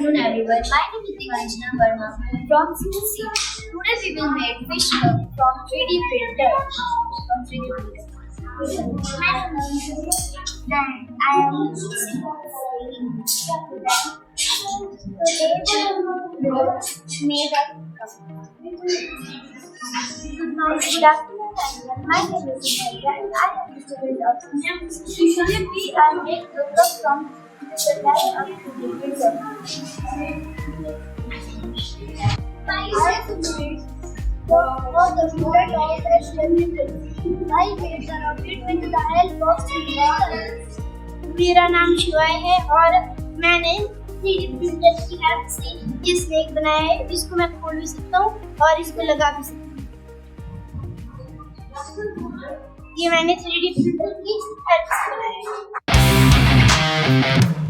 afternoon everyone. My name is Vikasnagar Verma from CC. Today we will make fish cup from 3D printer. Then I am using today we will make a cup. Good afternoon everyone. My name is Himrashmi and I am the student of SVM. Usually we are make the cup from the light of the printer. For the student of SVM, I made the rocket with the help of innovators. मेरा नाम शिवाय है और मैंने 3D printer की help से ये snake बनाया है। इसको मैं खोल भी सकता हूँ और इसको लगा भी सकता हूँ। ये मैंने 3D प्रिंटर की हेल्प से बनाया है।